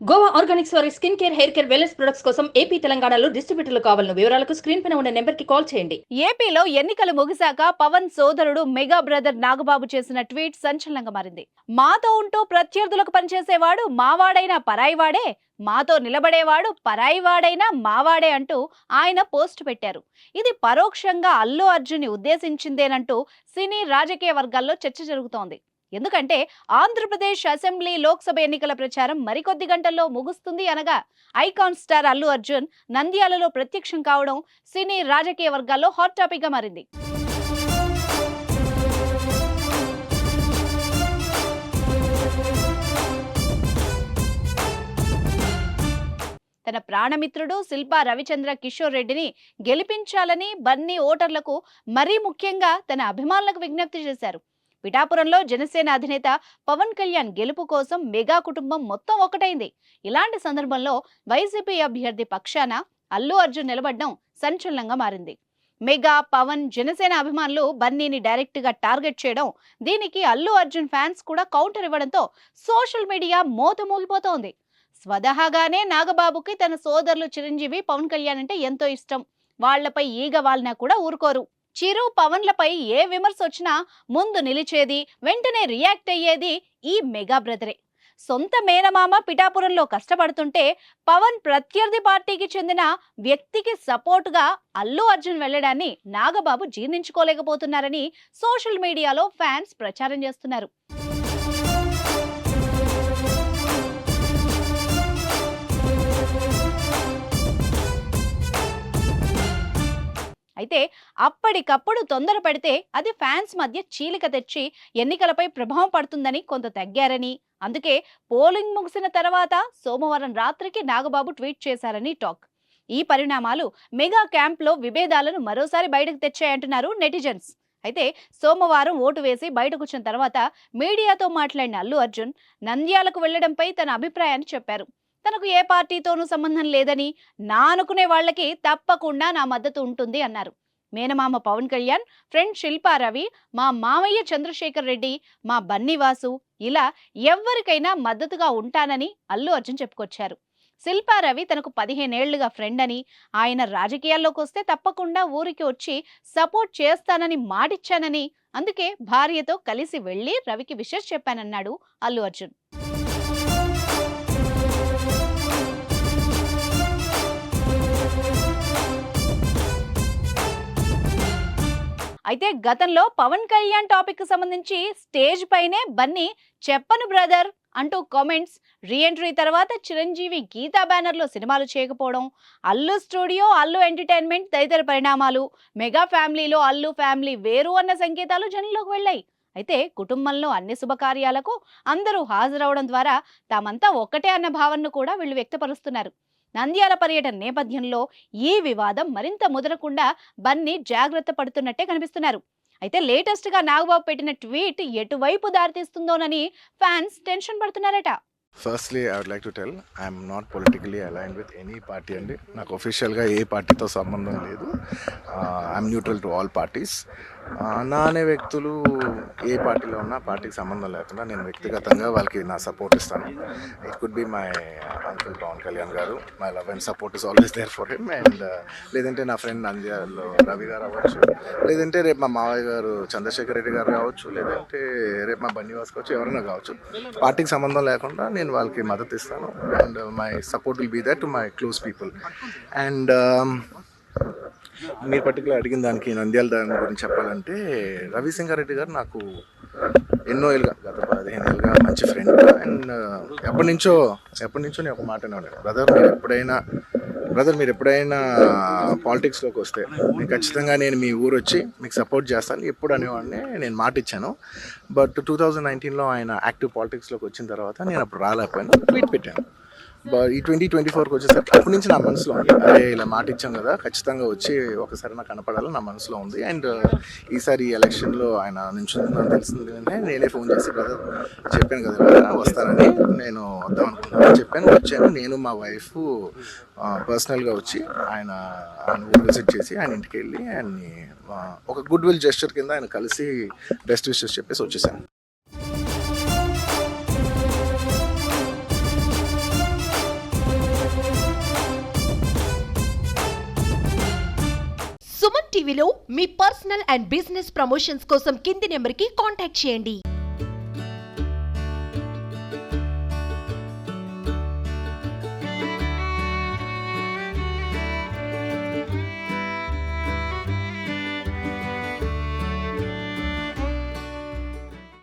Goa Organics వారి skin care, hair care, wellness products కోసం AP, తెలంగాణలో డిస్ట్రిబ్యూటర్లు కావాలను వివరాలకు స్క్రీన్ పైన ఉన్న నెంబర్ కి కాల్ చేయండి. ఏపీలో ఎన్నికలు ముగిశాక పవన్ సోదరుడు మెగా బ్రదర్ నాగబాబు చేసిన ట్వీట్ సంచలనంగా మారింది. మాతో ఉంటూ ప్రత్యర్థులకు పనిచేసేవాడు మావాడైనా పరాయివాడే, మాతో నిలబడేవాడు పరాయివాడైనా మావాడే అంటూ ఆయన పోస్ట్ పెట్టారు. ఇది పరోక్షంగా అల్లు అర్జున్ ని ఉద్దేశించిందేనంటూ సినీ రాజకీయ వర్గాల్లో చర్చ జరుగుతోంది. ఎందుకంటే ఆంధ్రప్రదేశ్ అసెంబ్లీ, లోక్సభ ఎన్నికల ప్రచారం మరికొద్ది గంటల్లో ముగుస్తుంది అనగా ఐకాన్ స్టార్ అల్లు అర్జున్ నంద్యాలలో ప్రత్యక్షం కావడం సినీ రాజకీయ వర్గాల్లో హాట్ టాపిక్ గా మారింది. తన ప్రాణమిత్రుడు శిల్పా రవిచంద్ర కిషోర్ రెడ్డిని గెలిపించాలని బన్నీ ఓటర్లకు, మరీ ముఖ్యంగా తన అభిమానులకు విజ్ఞప్తి చేశారు. పిఠాపురంలో జనసేన అధినేత పవన్ కళ్యాణ్ గెలుపు కోసం మెగా కుటుంబం మొత్తం ఒకటైంది. ఇలాంటి సందర్భంలో వైసీపీ అభ్యర్థి పక్షాన అల్లు అర్జున్ నిలబడడం సంచలనంగా మారింది. మెగా, పవన్, జనసేన అభిమానులు బన్నీని డైరెక్ట్ గా టార్గెట్ చేయడం, దీనికి అల్లు అర్జున్ ఫ్యాన్స్ కూడా కౌంటర్ ఇవ్వడంతో సోషల్ మీడియా మోతమోగిపోతోంది. స్వతహాగానే నాగబాబుకి తన సోదరులు చిరంజీవి, పవన్ కళ్యాణ్ అంటే ఎంతో ఇష్టం. వాళ్లపై ఈగ వాలినా కూడా ఊరుకోరు. చిరు, పవన్లపై ఏ విమర్శ వచ్చినా ముందు నిలిచేది, వెంటనే రియాక్ట్ అయ్యేది ఈ మెగా బ్రదరే. సొంత మేనమామ పిఠాపురంలో కష్టపడుతుంటే పవన్ ప్రత్యర్థి పార్టీకి చెందిన వ్యక్తికి సపోర్టుగా అల్లు అర్జున్ వెళ్లడాన్ని నాగబాబు జీర్ణించుకోలేకపోతున్నారని సోషల్ మీడియాలో ఫ్యాన్స్ ప్రచారం చేస్తున్నారు. అయితే అప్పటికప్పుడు తొందరపడితే అది ఫ్యాన్స్ మధ్య చీలిక తెచ్చి ఎన్నికలపై ప్రభావం పడుతుందని కొంత తగ్గారని, అందుకే పోలింగ్ ముగిసిన తర్వాత సోమవారం రాత్రికి నాగబాబు ట్వీట్ చేశారని టాక్. ఈ పరిణామాలు మెగా క్యాంప్లో విభేదాలను మరోసారి బయటకు తెచ్చాయంటున్నారు నెటిజన్స్. అయితే సోమవారం ఓటు వేసి బయటకు వచ్చిన తర్వాత మీడియాతో మాట్లాడిన అల్లు అర్జున్ నంద్యాలకు వెళ్లడంపై తన అభిప్రాయాన్ని చెప్పారు. తనకు ఏ పార్టీతోనూ సంబంధం లేదని, నా అనుకునే వాళ్లకి తప్పకుండా నా మద్దతు ఉంటుంది అన్నారు. మేనమామ పవన్ కళ్యాణ్, ఫ్రెండ్ శిల్పా రవి, మా మామయ్య చంద్రశేఖర్ రెడ్డి, మా బన్నీవాసు, ఇలా ఎవ్వరికైనా మద్దతుగా ఉంటానని అల్లు అర్జున్ చెప్పుకొచ్చారు. శిల్పా రవి తనకు 15 ఏళ్లుగా ఫ్రెండ్ అని, ఆయన రాజకీయాల్లోకి వస్తే తప్పకుండా ఊరికి వచ్చి సపోర్ట్ చేస్తానని మాటిచ్చానని, అందుకే భార్యతో కలిసి వెళ్లి రవికి విషెస్ చెప్పానన్నాడు అల్లు అర్జున్. అయితే గతంలో పవన్ కళ్యాణ్ టాపిక్ కు సంబంధించి స్టేజ్ పైనే బన్నీ చెప్పను బ్రదర్ అంటూ కామెంట్స్, రీఎంట్రీ తర్వాత చిరంజీవి గీతా బ్యానర్ లో సినిమాలు చేయకపోవడం, అల్లు స్టూడియో, అల్లు ఎంటర్టైన్మెంట్ తదితర పరిణామాలు, మెగా ఫ్యామిలీలో అల్లు ఫ్యామిలీ వేరు అన్న సంకేతాలు జనంలోకి వెళ్ళాయి. అయితే కుటుంబంలో అన్ని శుభకార్యాలకు అందరూ హాజరవడం ద్వారా తామంతా ఒక్కటే అన్న భావనను కూడా వీళ్ళు వ్యక్తపరుస్తున్నారు. నంద్యాల పర్యటన నేపథ్యంలో ఈ వివాదం మరింత ముదరకుండా బన్నీ జాగ్రత్త పడుతున్నట్టే కనిపిస్తున్నారు. అయితే లేటెస్ట్ గా నాగబాబు పెట్టిన ట్వీట్ ఎటువైపు దారితీస్తుందోనని ఫ్యాన్స్ టెన్షన్ పడుతున్నారట. Firstly, I would like to tell I am not politically aligned with any party అండి. నాకు ఒఫీషియల్గా ఏ పార్టీతో సంబంధం లేదు. I'm neutral to all parties. నా అనే వ్యక్తులు ఏ పార్టీలో ఉన్నా పార్టీకి సంబంధం లేకుండా నేను వ్యక్తిగతంగా వాళ్ళకి నా సపోర్ట్ ఇస్తాను. It could be my uncle Pawan Kalyan garu. My love and support is always there for him. And లేదంటే నా ఫ్రెండ్ నంద్యాలలో రవి గారు అవ్వచ్చు, లేదంటే రేపు మా మావయ్య గారు చంద్రశేఖర్ రెడ్డి గారు కావచ్చు, లేదంటే రేపు మా బన్నీవాస్ కావచ్చు, ఎవరైనా కావచ్చు. పార్టీకి సంబంధం లేకుండా నేను వాళ్ళకి మద్దతు ఇస్తాను. And my support will be that to my close people. And మీరు పర్టికులర్ అడిగిన దానికి నంద్యాల దాని గురించి చెప్పాలంటే, రవిశంకర్ గారు నాకు ఎన్నో ఏళ్ళుగా, గత 15 ఏళ్ళుగా మంచి ఫ్రెండ్. అండ్ ఎప్పటి నుంచో నేను ఒక మాట అనేవాడు, బ్రదర్ మీరు ఎప్పుడైనా పాలిటిక్స్లోకి వస్తే మీకు ఖచ్చితంగా నేను మీ ఊరు వచ్చి మీకు సపోర్ట్ చేస్తాను ఎప్పుడు అనేవాడిని. నేను మాట ఇచ్చాను. బట్ 2019లో ఆయన యాక్టివ్ పాలిటిక్స్లోకి వచ్చిన తర్వాత నేను అప్పుడు రాలేకపోయాను, ట్వీట్ పెట్టాను. ఈ 2024కి వచ్చేసరికి అప్పటి నుంచి నా మనసులో ఉంది, అదే ఇలా మాట ఇచ్చాం కదా, ఖచ్చితంగా వచ్చి ఒకసారి నాకు కనపడాలని నా మనసులో ఉంది. అండ్ ఈసారి ఎలక్షన్లో ఆయన నుంచుందని తెలిసింది, నేనే ఫోన్ చేసి బ్రదర్ చెప్పాను కదా వస్తానని, నేను వద్దాం అనుకుంటున్నాను చెప్పాను. వచ్చాను నేను, మా వైఫ్ పర్సనల్గా వచ్చి ఆయన ఊరు విజిట్ చేసి ఆయన ఇంటికి వెళ్ళి ఆయన్ని ఒక గుడ్ విల్ జెస్చర్ కింద ఆయన కలిసి బెస్ట్ విషెస్ చెప్పేసి వచ్చేసాను. టీవీలో మీ పర్సనల్ అండ్ బిజినెస్ ప్రమోషన్స్ కోసం కింది నెంబర్కి కాంటాక్ట్ చేయండి.